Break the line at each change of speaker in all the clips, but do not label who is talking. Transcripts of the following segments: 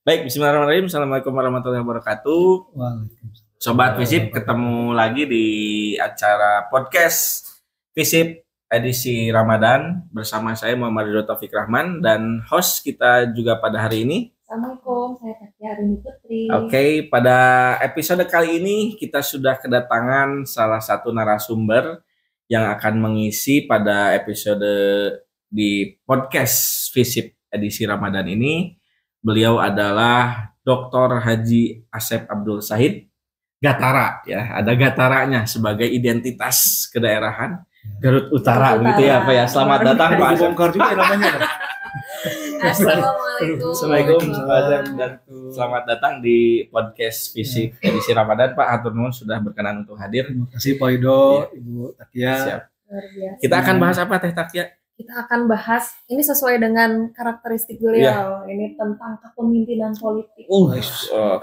Baik, bismillahirrahmanirrahim. Assalamualaikum warahmatullahi wabarakatuh.
Waalaikumsalam.
Sobat Visip, ketemu lagi di acara podcast Visip edisi Ramadan bersama saya Muhammad Ridho Taufik Rahman dan host kita juga pada hari ini.
Assalamualaikum, saya Takia Arini Putri.
Oke, pada episode kali ini kita sudah kedatangan salah satu narasumber yang akan mengisi pada episode di podcast Visip edisi Ramadan ini. Beliau adalah Dr. Haji Asep Abdul Sahid Gatara, ya, ada Gataranya sebagai identitas kedaerahan Garut Utara, begitu ya Pak ya. Selamat datang Pak Asep.
Bongkar juga namanya.
Assalamualaikum.
Assalamualaikum Pak Asep dan selamat datang di podcast Visip edisi Ramadan Pak. Hatur nuhun sudah berkenan untuk hadir.
Terima kasih Pak Ridho, Ibu Takia.
Siap.
Luar biasa.
Kita akan bahas apa Teh Takia?
Kita akan bahas, ini sesuai dengan karakteristik beliau, ini tentang kepemimpinan politik.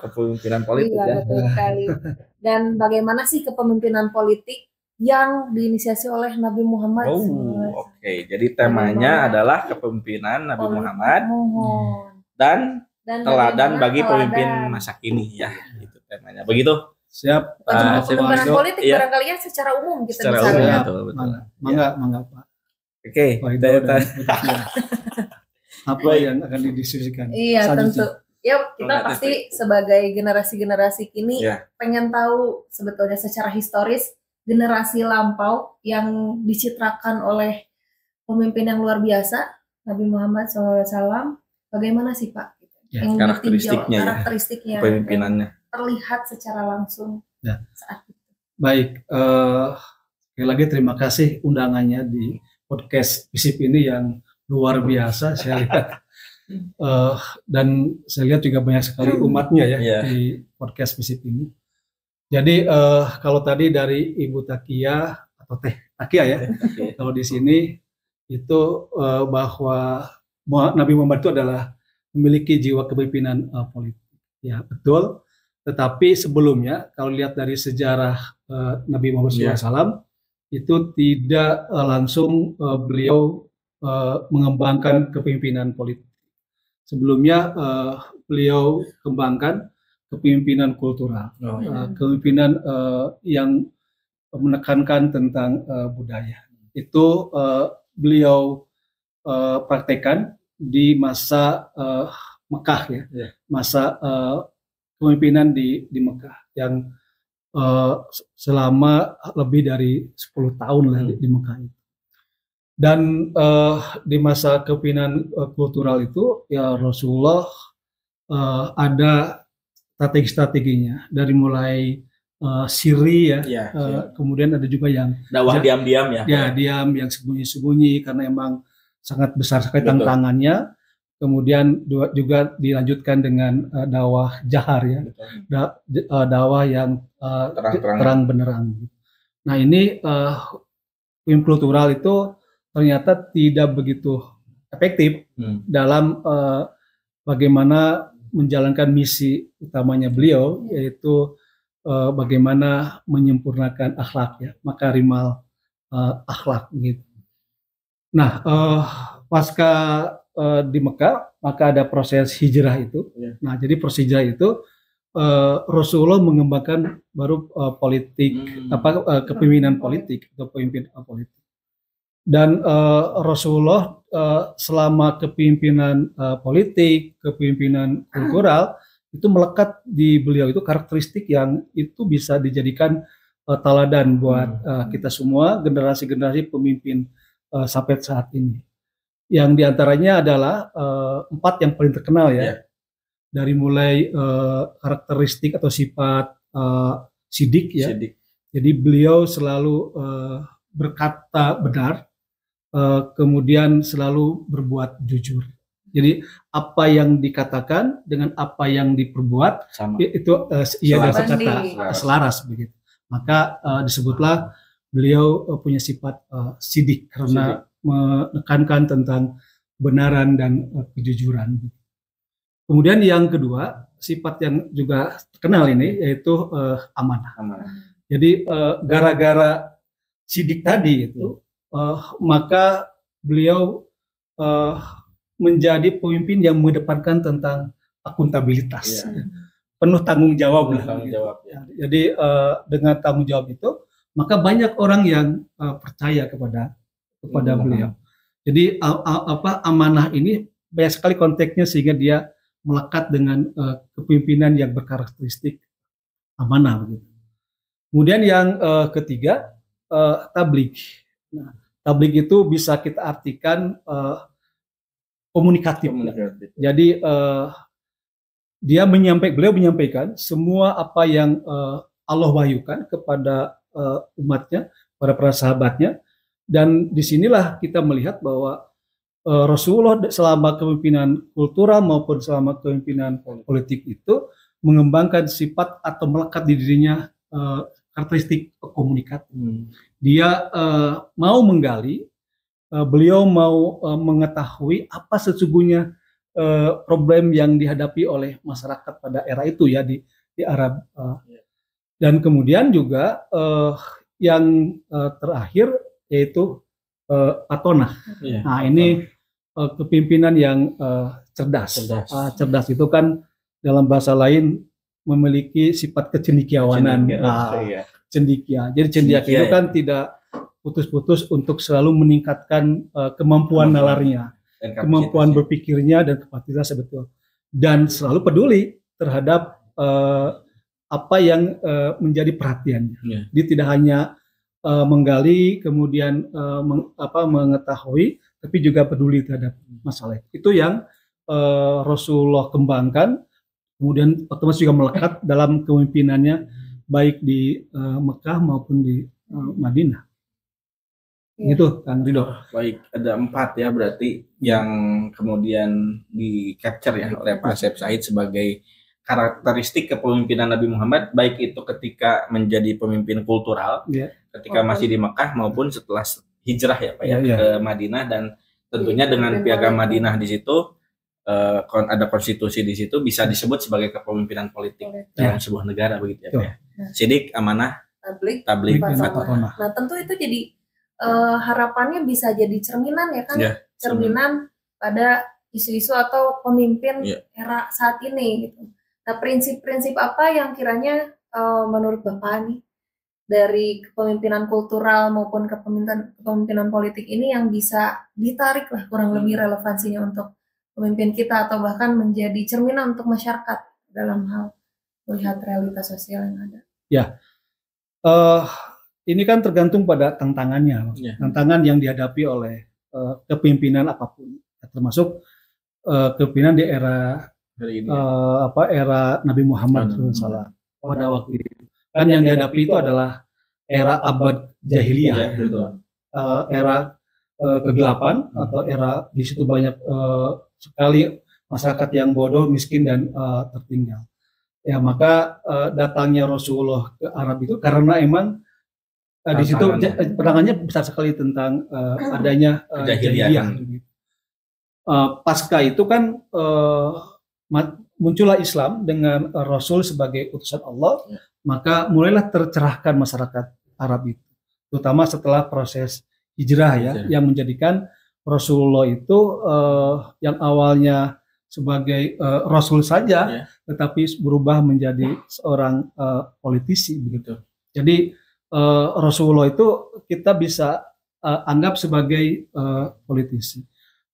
Kepemimpinan politik
Iya,
ya.
betul sekali. Dan bagaimana sih kepemimpinan politik yang diinisiasi oleh Nabi Muhammad SAW.
Oke. Jadi temanya adalah kepemimpinan Nabi Muhammad dan teladan bagi pemimpin masa kini ya. Itu temanya. Begitu.
Siap.
Kepemimpinan politik
Iya.
barangkali ya secara umum kita
Secara
bisa
umum,
lihat.
betul.
Mangga Pak.
Oke.
Pak Ridho dan Bu Takia. Apa yang akan didiskusikan?
Iya,
selanjutnya?
tentu. Ya, kita pasti sebagai generasi-generasi kini
Ya.
pengen tahu sebetulnya secara historis generasi lampau yang dicitrakan oleh pemimpin yang luar biasa Nabi Muhammad SAW. Bagaimana sih Pak?
Ya,
Yang
karakteristiknya ya,
karakteristiknya
Pemimpinannya.
yang terlihat secara langsung
Ya.
saat itu.
Baik, sekali lagi terima kasih undangannya di podcast Visip ini yang luar biasa saya lihat. Dan saya lihat juga banyak sekali umatnya ya
Iya.
di podcast Visip ini. Jadi kalau tadi dari Ibu Takia atau Teh Takia ya, kalau di sini itu bahwa Nabi Muhammad itu adalah memiliki jiwa kepemimpinan politik. Ya betul. Tetapi sebelumnya kalau lihat dari sejarah Nabi Muhammad SAW itu tidak langsung beliau mengembangkan kepemimpinan politik. Sebelumnya beliau kembangkan kepemimpinan kultural, kepemimpinan yang menekankan tentang budaya. Itu beliau praktekkan di masa Mekah ya, masa kepemimpinan di Mekah yang selama lebih dari 10 tahun lah di Mekah itu. Dan di masa kepemimpinan kultural itu ya Rasulullah ada strategi-strateginya dari mulai siri ya, kemudian ada juga yang
dakwah diam-diam ya.
Ya, diam yang sembunyi-sembunyi karena emang sangat besar sekali tantangannya. Kemudian juga dilanjutkan dengan dakwah jahar ya, dakwah yang terang benderang. Nah ini pemimpin kultural itu ternyata tidak begitu efektif dalam bagaimana menjalankan misi utamanya beliau, yaitu bagaimana menyempurnakan akhlak ya, makarimal akhlak gitu. Nah pasca di Mekah maka ada proses hijrah itu. Nah jadi proses hijrah itu Rasulullah mengembangkan baru politik kepemimpinan politik atau pemimpin politik. Dan Rasulullah selama kepemimpinan politik, kepemimpinan kultural itu melekat di beliau itu karakteristik yang itu bisa dijadikan teladan buat kita semua generasi-generasi pemimpin sampai saat ini. Yang diantaranya adalah 4 yang paling terkenal ya, dari mulai karakteristik atau sifat sidik ya. Jadi beliau selalu berkata benar, kemudian selalu berbuat jujur. Jadi apa yang dikatakan dengan apa yang diperbuat itu selaras begitu. Maka disebutlah beliau punya sifat sidik karena menekankan tentang kebenaran dan kejujuran. Kemudian yang kedua, sifat yang juga terkenal ini yaitu amanah. Jadi gara-gara sidik tadi itu, maka beliau menjadi pemimpin yang mengedepankan tentang akuntabilitas, penuh tanggung jawab lah.
Tanggung jawab, ya.
Jadi dengan tanggung jawab itu, maka banyak orang yang percaya kepada beliau. Jadi amanah ini banyak sekali konteksnya sehingga dia melekat dengan kepemimpinan yang berkarakteristik amanah begitu. Kemudian yang ketiga, tabligh. Nah, tabligh itu bisa kita artikan komunikatif. Jadi beliau menyampaikan semua apa yang Allah wahyukan kepada umatnya, para sahabatnya, dan disinilah kita melihat bahwa Rasulullah selama kepemimpinan kultural maupun selama kepemimpinan politik itu mengembangkan sifat atau melekat di dirinya karakteristik komunikatif. Dia mau menggali, beliau mau mengetahui apa sesungguhnya problem yang dihadapi oleh masyarakat pada era itu ya di Arab. Dan kemudian juga yang terakhir yaitu patonah. Nah ini kepemimpinan yang cerdas. Cerdas itu kan dalam bahasa lain memiliki sifat kecendekiawanan. Cendekia. Jadi cendekia itu kan tidak putus-putus untuk selalu meningkatkan kemampuan nalarnya, kemampuan berpikirnya dan kapasitas sebetulnya, dan selalu peduli terhadap apa yang menjadi perhatiannya. Dia tidak hanya menggali kemudian mengetahui, tapi juga peduli terhadap masalah. Itu yang Rasulullah kembangkan, kemudian otomatis juga melekat dalam kepemimpinannya baik di Mekah maupun di Madinah. Itu Kang Ridho.
Baik, ada 4 ya berarti yang kemudian di capture ya oleh Pak Asep Said sebagai karakteristik kepemimpinan Nabi Muhammad, baik itu ketika menjadi pemimpin kultural, ketika masih di Mekah maupun setelah hijrah ya Pak ke Madinah, dan tentunya dengan piagam Madinah di situ ada konstitusi di situ bisa disebut sebagai kepemimpinan politik dalam sebuah negara begitu ya Pak ya. Sidik, amanah, tabligh, patonah.
Nah tentu itu jadi harapannya bisa jadi cerminan ya kan, cerminan pada isu-isu atau pemimpin era saat ini gitu. Nah prinsip-prinsip apa yang kiranya menurut Bapak nih dari kepemimpinan kultural maupun kepemimpinan politik ini yang bisa ditarik lah kurang lebih relevansinya untuk pemimpin kita atau bahkan menjadi cerminan untuk masyarakat dalam hal melihat realitas sosial yang ada?
Ini kan tergantung pada tantangannya, tantangan yang dihadapi oleh kepemimpinan apapun, termasuk kepemimpinan di era era Nabi Muhammad SAW pada waktu itu. Kan yang dihadapi itu adalah era abad jahiliyah, era kegelapan atau era di situ banyak sekali masyarakat yang bodoh, miskin dan tertinggal. Ya maka datangnya Rasulullah ke Arab itu karena emang di situ perangannya besar sekali tentang adanya jahiliyah. Pasca itu kan muncullah Islam dengan Rasul sebagai utusan Allah, maka mulailah tercerahkan masyarakat Arab itu, terutama setelah proses hijrah yang menjadikan Rasulullah itu yang awalnya sebagai Rasul saja, tetapi berubah menjadi seorang politisi begitu. Jadi Rasulullah itu kita bisa anggap sebagai politisi.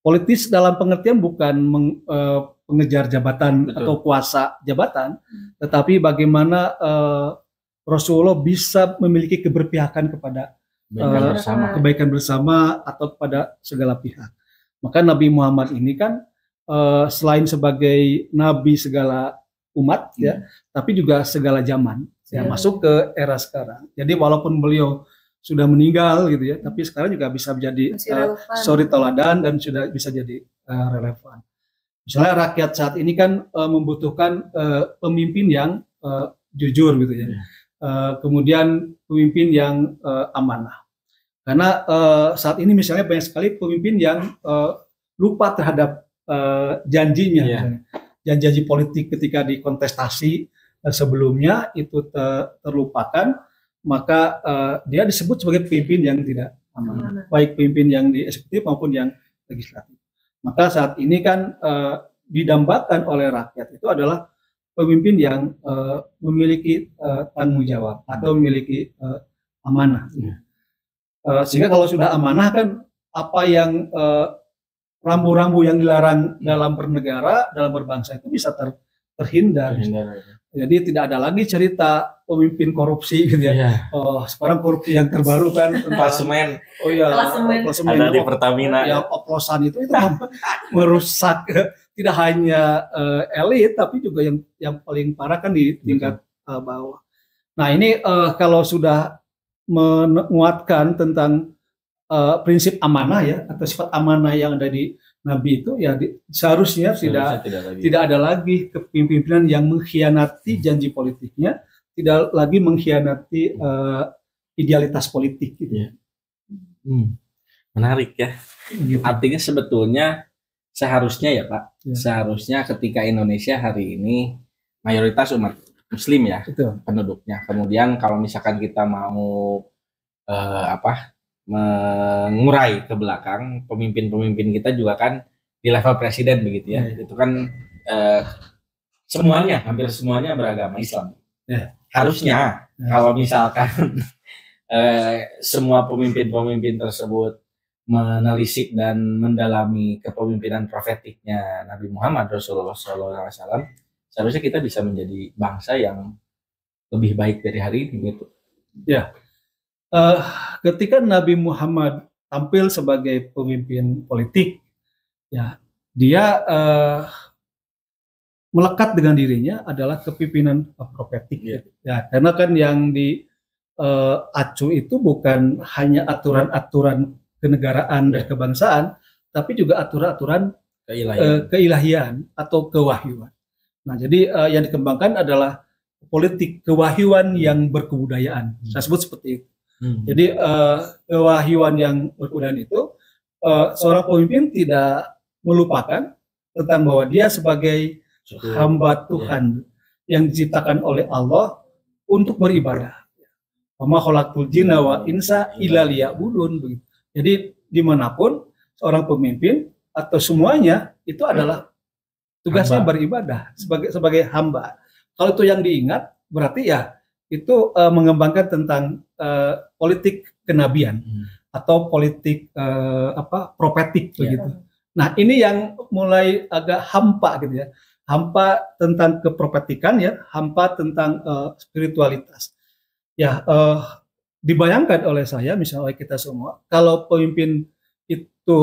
Politis dalam pengertian bukan pengejar jabatan atau kuasa jabatan, tetapi bagaimana Rasulullah bisa memiliki keberpihakan kepada kebaikan bersama atau kepada segala pihak. Maka Nabi Muhammad ini kan selain sebagai nabi segala umat tapi juga segala zaman. Masuk ke era sekarang. Jadi walaupun beliau sudah meninggal gitu tapi sekarang juga bisa menjadi suri teladan dan sudah bisa jadi relevan. Misalnya rakyat saat ini kan membutuhkan pemimpin yang jujur gitu kemudian pemimpin yang amanah. Karena saat ini misalnya banyak sekali pemimpin yang lupa terhadap janjinya, janji politik ketika di kontestasi sebelumnya itu terlupakan, maka dia disebut sebagai pemimpin yang tidak amanah, baik pemimpin yang di eksekutif maupun yang legislatif. Maka saat ini kan didambakan oleh rakyat itu adalah pemimpin yang memiliki tanggung jawab atau memiliki amanah. Sehingga kalau sudah amanah kan apa yang rambu-rambu yang dilarang dalam bernegara, dalam berbangsa itu bisa terhindar. Jadi tidak ada lagi cerita pemimpin korupsi gitu ya. Sekarang korupsi yang terbaru kan
klasemen.
Oh iya,
klasemen ada di Pertamina.
Yang oplosan itu merusak tidak hanya elit tapi juga yang paling parah kan di tingkat bawah. Nah, ini kalau sudah menguatkan tentang prinsip amanah ya atau sifat amanah yang ada di Nabi itu ya seharusnya tidak ada lagi kepemimpinan yang mengkhianati janji politiknya, tidak lagi mengkhianati idealitas politik gitu. Ya.
Menarik ya. Gitu. Artinya sebetulnya seharusnya ya Pak, seharusnya ketika Indonesia hari ini mayoritas umat Muslim ya penduduknya. Kemudian kalau misalkan kita mau mengurai ke belakang, pemimpin-pemimpin kita juga kan di level presiden begitu ya. Itu kan semuanya, hampir semuanya beragama Islam. Harusnya kalau misalkan semua pemimpin-pemimpin tersebut menelisik dan mendalami kepemimpinan profetiknya Nabi Muhammad Rasulullah SAW, seharusnya kita bisa menjadi bangsa yang lebih baik dari hari ini gitu.
Ya. Ketika Nabi Muhammad tampil sebagai pemimpin politik, ya dia melekat dengan dirinya adalah kepemimpinan profetik. Ya, karena kan yang diacu itu bukan hanya aturan-aturan kenegaraan dan kebangsaan, tapi juga aturan-aturan keilahian atau kewahyuan. Nah, jadi yang dikembangkan adalah politik kewahyuan yang berkebudayaan. Saya sebut seperti itu. Jadi kewahyuan yang berkebudayaan itu seorang pemimpin tidak melupakan tentang bahwa dia sebagai hamba Tuhan yang diciptakan oleh Allah untuk beribadah. Wa ma khalaqtul jinna wa insa illa liya'budun. Jadi dimanapun seorang pemimpin atau semuanya itu adalah tugasnya beribadah sebagai hamba. Kalau itu yang diingat berarti ya itu mengembangkan tentang politik kenabian atau politik profetik begitu. Nah, ini yang mulai agak hampa gitu ya. Hampa tentang keprofetikan ya, hampa tentang spiritualitas. Ya, dibayangkan oleh saya misalnya kita semua, kalau pemimpin itu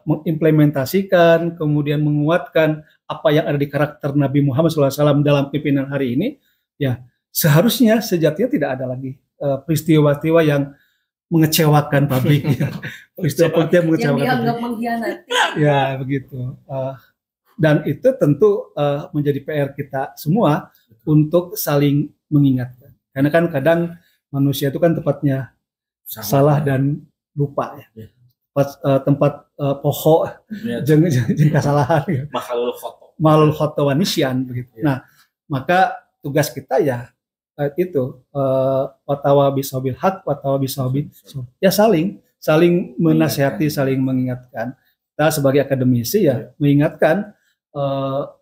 mengimplementasikan kemudian menguatkan apa yang ada di karakter Nabi Muhammad SAW dalam pimpinan hari ini, ya seharusnya sejatinya tidak ada lagi peristiwa-peristiwa yang mengecewakan publik, ya. Peristiwa-peristiwa yang mengecewakan
yang dianggap mengkhianati.
Ya begitu. Dan itu tentu menjadi PR kita semua untuk saling mengingatkan. Karena kan kadang manusia itu kan tepatnya salah dan lupa ya. Tempat pohon jeung kesalahan ya. Makhlul khoto wa nisyan begitu. Nah, maka tugas kita ya itu watawa bisabil haq watawa bisabil ya saling menasihati, saling mengingatkan. Kita sebagai akademisi ya mengingatkan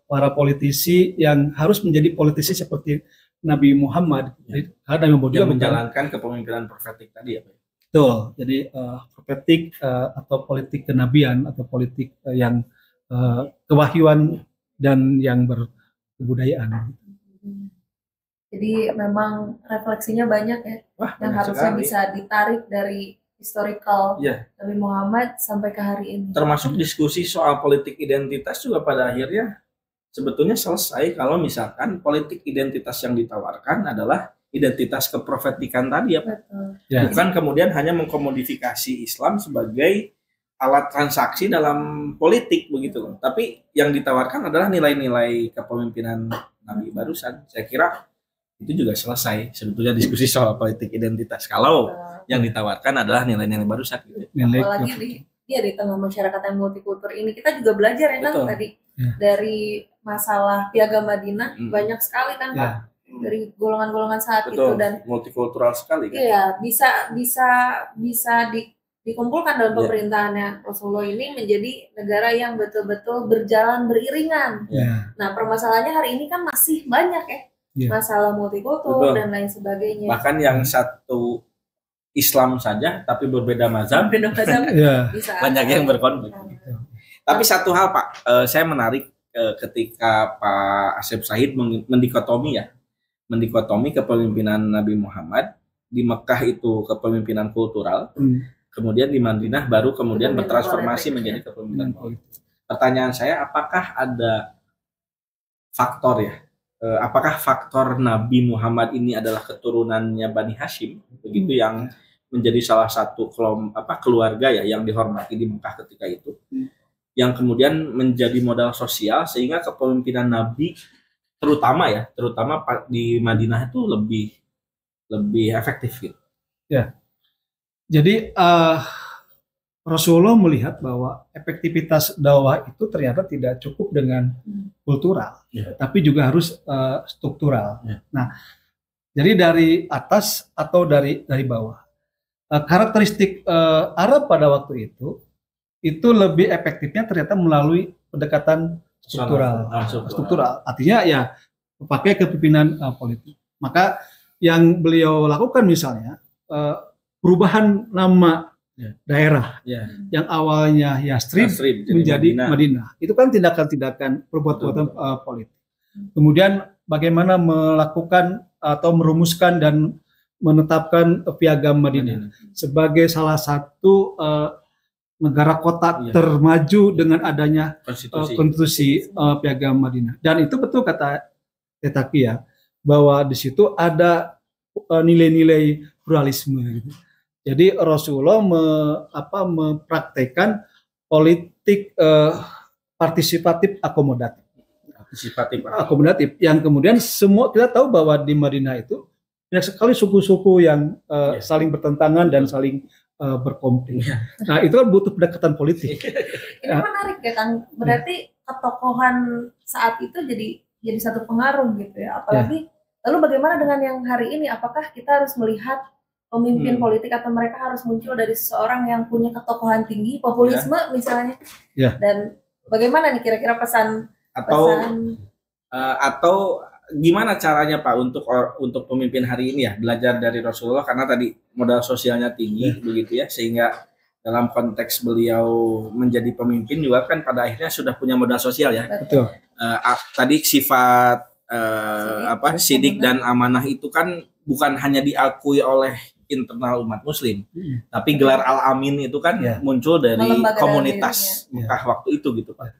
para politisi yang harus menjadi politisi seperti Nabi Muhammad.
Karena yang menjalankan kepemimpinan profetik tadi ya Pak.
Betul. Jadi profetik atau politik kenabian atau politik yang kewahyuan dan yang berkebudayaan.
Jadi memang refleksinya banyak ya. Yang harusnya bisa ditarik dari historical Nabi Muhammad sampai ke hari ini.
Termasuk diskusi soal politik identitas juga pada akhirnya sebetulnya selesai kalau misalkan politik identitas yang ditawarkan adalah identitas keprofetikan tadi ya Pak. Bukan kemudian hanya mengkomodifikasi Islam sebagai alat transaksi dalam politik begitu loh. Tapi yang ditawarkan adalah nilai-nilai kepemimpinan Nabi barusan. Saya kira itu juga selesai sebetulnya diskusi soal politik identitas kalau yang ditawarkan adalah nilai-nilai barusan gitu.
Apalagi di tengah masyarakat yang multikultur ini kita juga belajar ya kan tadi dari masalah Piagam Madinah banyak sekali kan Pak dari golongan-golongan saat itu dan
multikultural sekali kan.
Iya, bisa dikumpulkan dalam pemerintahannya Rasulullah ini menjadi negara yang betul-betul berjalan beriringan. Nah, permasalahannya hari ini kan masih banyak masalah multikultur dan lain sebagainya.
Bahkan yang satu Islam saja tapi berbeda mazhab, bisa banyak yang berkonflik. Tapi satu hal Pak, saya menarik ketika Pak Asep Sahid mendikotomi kepemimpinan Nabi Muhammad di Mekah itu kepemimpinan kultural. Kemudian di Madinah baru kemudian bertransformasi menjadi kepemimpinan politik. Pertanyaan saya, apakah ada faktor apakah faktor Nabi Muhammad ini adalah keturunannya Bani Hashim, begitu yang menjadi salah satu keluarga yang dihormati di Mekah ketika itu, yang kemudian menjadi modal sosial sehingga kepemimpinan Nabi terutama di Madinah itu lebih efektif gitu.
Ya. Jadi Rasulullah melihat bahwa efektivitas dakwah itu ternyata tidak cukup dengan kultural, tapi juga harus struktural. Nah, jadi dari atas atau dari bawah. Karakteristik Arab pada waktu itu lebih efektifnya ternyata melalui pendekatan struktural. Artinya ya pakai kepemimpinan politik. Maka yang beliau lakukan misalnya perubahan nama daerah yang awalnya Yastrib menjadi Madinah. Itu kan tindakan-tindakan perbuatan politik. Kemudian bagaimana melakukan atau merumuskan dan menetapkan Piagam Madinah sebagai salah satu negara kota termaju dengan adanya konstitusi Piagam Madinah. Dan itu betul kata Tetakia bahwa di situ ada nilai-nilai pluralisme gitu. Jadi Rasulullah mempraktekkan politik partisipatif akomodatif yang kemudian semua kita tahu bahwa di Madinah itu banyak sekali suku-suku yang saling bertentangan dan saling berkonflik. Nah, itu kan butuh pendekatan politik.
Ini menarik ya Kang. Berarti ketokohan saat itu jadi satu pengaruh gitu ya. Apalagi lalu bagaimana dengan yang hari ini? Apakah kita harus melihat pemimpin politik atau mereka harus muncul dari seseorang yang punya ketokohan tinggi, populisme misalnya? Dan bagaimana nih kira-kira pesan
atau gimana caranya Pak untuk pemimpin hari ini belajar dari Rasulullah, karena tadi modal sosialnya tinggi begitu sehingga dalam konteks beliau menjadi pemimpin juga kan pada akhirnya sudah punya modal sosial
Betul.
Tadi sifat sidik dan amanah itu kan bukan hanya diakui oleh internal umat Muslim, tapi gelar Al-Amin itu kan muncul dari komunitas Mekah waktu itu gitu Pak.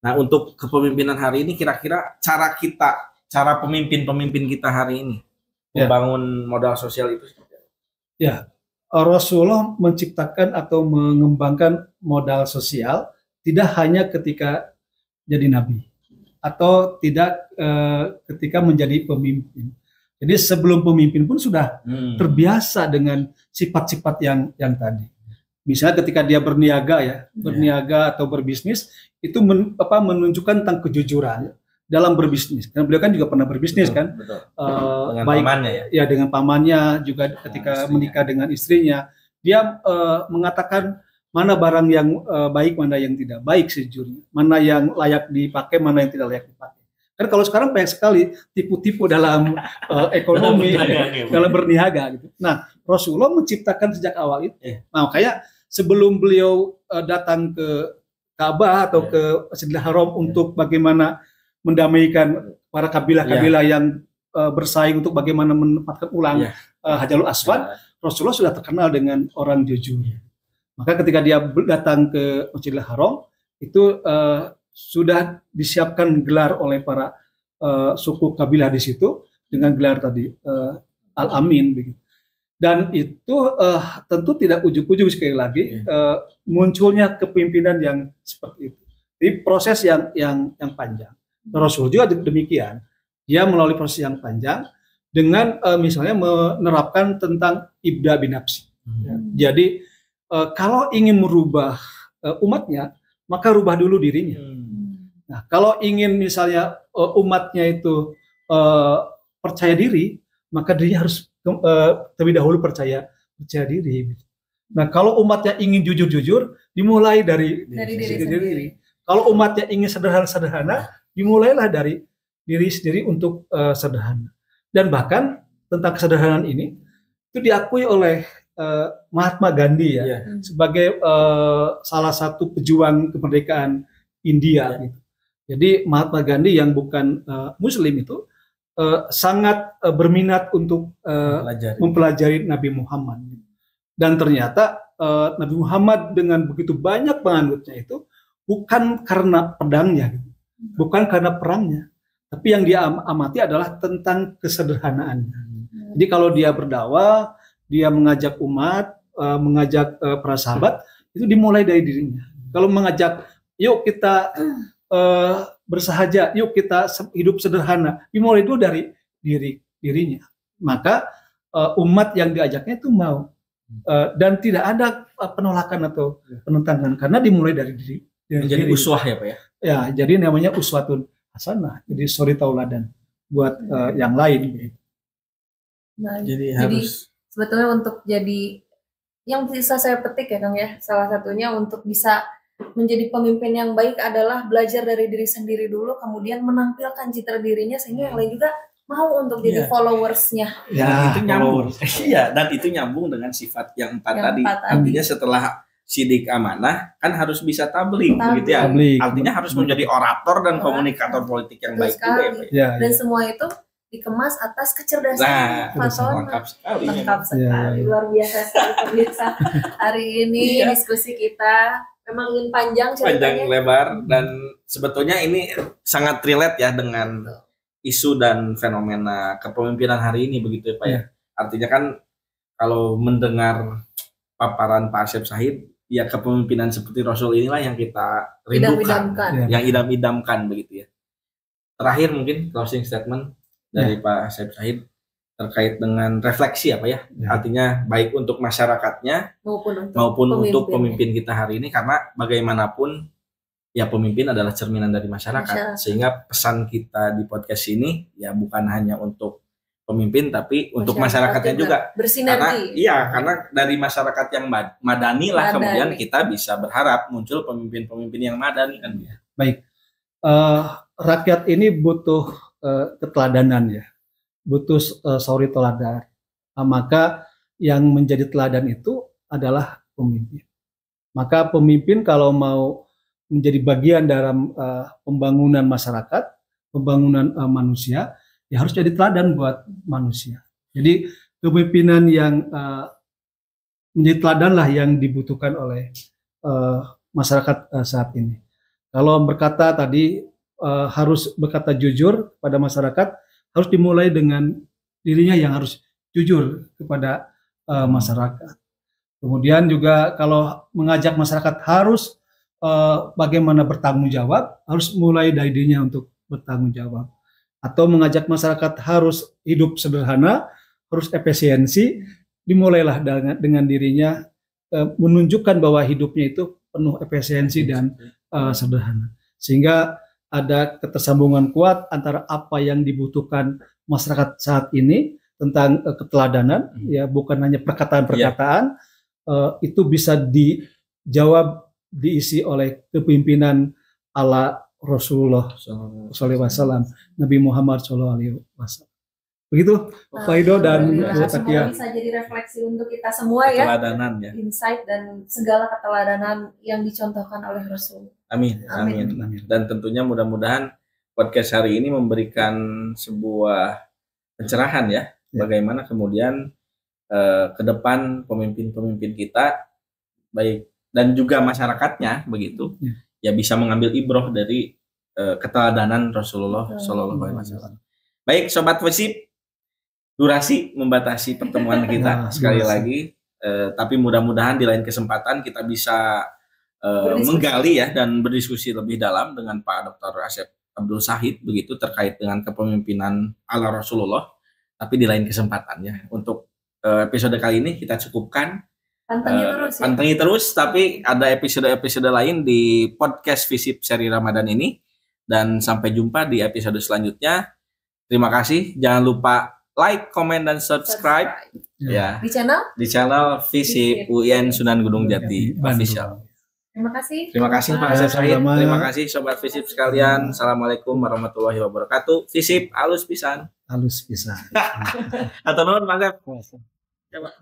Nah, untuk kepemimpinan hari ini kira-kira cara pemimpin kita hari ini membangun modal sosial itu
Rasulullah menciptakan atau mengembangkan modal sosial tidak hanya ketika jadi nabi atau tidak ketika menjadi pemimpin. Jadi sebelum pemimpin pun sudah terbiasa dengan sifat-sifat yang tadi. Misalnya ketika dia berniaga atau berbisnis, itu menunjukkan tentang kejujuran dalam berbisnis. Karena beliau kan juga pernah berbisnis dengan
pamannya
dengan pamannya juga ketika menikah dengan istrinya, dia mengatakan mana barang yang baik, mana yang tidak baik sejujurnya, mana yang layak dipakai, mana yang tidak layak dipakai. Kan kalau sekarang banyak sekali tipu-tipu dalam ekonomi, dalam berniaga gitu. Nah, Rasulullah menciptakan sejak awal itu. Nah, makanya sebelum beliau datang ke Ka'bah atau ke Masjidil Haram untuk bagaimana mendamaikan para kabilah-kabilah yang bersaing untuk bagaimana menempatkan ulang Hajarul Aswad, Rasulullah sudah terkenal dengan orang jujur. Maka ketika dia datang ke Masjidil Haram, itu sudah disiapkan gelar oleh para suku kabilah di situ dengan gelar tadi Al-Amin begitu. Dan itu tentu tidak ujug-ujug sekali lagi munculnya kepemimpinan yang seperti itu. Jadi proses yang panjang. Rasul juga demikian. Dia melalui proses yang panjang dengan misalnya menerapkan tentang ibda binafsi. Jadi kalau ingin merubah umatnya, maka rubah dulu dirinya. Nah, kalau ingin misalnya umatnya itu percaya diri, maka dirinya harus terlebih dahulu percaya diri. Nah, kalau umatnya ingin jujur-jujur, dimulai dari
diri sendiri.
Kalau umatnya ingin sederhana-sederhana, dimulailah dari diri sendiri untuk sederhana. Dan bahkan tentang kesederhanaan ini itu diakui oleh Mahatma Gandhi ya, sebagai salah satu pejuang kemerdekaan India. Gitu. Jadi Mahatma Gandhi yang bukan Muslim itu sangat berminat untuk mempelajari Nabi Muhammad. Dan ternyata Nabi Muhammad dengan begitu banyak pengikutnya itu bukan karena pedangnya, bukan karena perangnya, tapi yang dia amati adalah tentang kesederhanaannya. Jadi kalau dia berdakwah, dia mengajak umat, mengajak para sahabat, itu dimulai dari dirinya. Kalau mengajak, yuk kita bersahaja, yuk kita hidup sederhana, dimulai dulu dari dirinya. Maka umat yang diajaknya itu mau. Dan tidak ada penolakan atau penentangan karena dimulai dari diri.
Jadi uswah ya Pak ya?
Ya, jadi namanya uswatun hasanah. Jadi suri tauladan buat yang lain.
Nah, jadi harus sebetulnya untuk jadi yang bisa saya petik ya Kang ya, salah satunya untuk bisa menjadi pemimpin yang baik adalah belajar dari diri sendiri dulu, kemudian menampilkan citra dirinya sehingga yang lain juga mau untuk jadi followersnya.
Ya, itu nyambung. Iya, dan itu nyambung dengan sifat yang empat tadi. Artinya setelah sidik amanah kan harus bisa tabligh begitu ya. Artinya harus menjadi orator dan komunikator politik yang baik juga
ya. Dan semua itu dikemas atas kecerdasan
lengkap
sekali. Luar biasa hari ini diskusi kita memang ingin panjang
lebar dan sebetulnya ini sangat relate ya dengan isu dan fenomena kepemimpinan hari ini begitu ya Pak ya. Artinya kan kalau mendengar paparan Pak Asep Shahid, ya kepemimpinan seperti Rasul inilah yang kita rindukan, yang idam-idamkan begitu ya. Terakhir mungkin closing statement dari Pak Asep Shahid terkait dengan refleksi apa ya. Artinya baik untuk masyarakatnya maupun untuk pemimpin kita hari ini, karena bagaimanapun ya pemimpin adalah cerminan dari masyarakat. Sehingga pesan kita di podcast ini ya bukan hanya untuk pemimpin tapi untuk masyarakatnya juga bersinergi. Karena dari masyarakat yang madani lah kemudian kita bisa berharap muncul pemimpin-pemimpin yang madani kan ya.
Baik, rakyat ini butuh keteladanan ya, butuh suri teladan. Maka yang menjadi teladan itu adalah pemimpin. Maka pemimpin kalau mau menjadi bagian dalam pembangunan masyarakat, pembangunan manusia, ya harus jadi teladan buat manusia. Jadi kepemimpinan yang menjadi teladan lah yang dibutuhkan oleh masyarakat saat ini. Kalau berkata tadi harus berkata jujur pada masyarakat, harus dimulai dengan dirinya yang harus jujur kepada masyarakat. Kemudian juga kalau mengajak masyarakat harus bagaimana bertanggung jawab, harus mulai dari dirinya untuk bertanggung jawab. Atau mengajak masyarakat harus hidup sederhana, harus efisiensi, dimulailah dengan dirinya menunjukkan bahwa hidupnya itu penuh efisiensi dan sederhana. Sehingga ada ketersambungan kuat antara apa yang dibutuhkan masyarakat saat ini tentang keteladanan, ya bukan hanya perkataan-perkataan, itu bisa dijawab, diisi oleh kepemimpinan ala Rasulullah SAW, Nabi Muhammad SAW. Begitu, Pak Ido dan Bu Takia.
Bisa jadi refleksi untuk kita semua ya.
Keteladanan ya.
Insight dan segala keteladanan yang dicontohkan oleh Rasul.
Amin. Dan tentunya mudah-mudahan podcast hari ini memberikan sebuah pencerahan ya. Bagaimana kemudian ke depan pemimpin-pemimpin kita baik dan juga masyarakatnya begitu ya bisa mengambil ibroh dari keteladanan Rasulullah SAW. Baik Sobat Visip, durasi membatasi pertemuan kita sekali lagi, tapi mudah-mudahan di lain kesempatan kita bisa menggali ya dan berdiskusi lebih dalam dengan Pak Dr. Asep Abdul Shahid begitu terkait dengan kepemimpinan ala Rasulullah, tapi di lain kesempatan ya. Untuk episode kali ini kita cukupkan. Pantengin terus, tapi ada episode-episode lain di podcast Visip seri Ramadan ini. Dan sampai jumpa di episode selanjutnya. Terima kasih. Jangan lupa like, comment dan subscribe. Ya. Di channel Visip UIN Sunan Gunung Jati official.
Terima kasih
Pak Asep Said. Terima kasih sobat Visip sekalian. Assalamualaikum warahmatullahi wabarakatuh. Visip alus pisan.
Alus pisan.
Atau nuhun Pak Asep. Ya, Pak.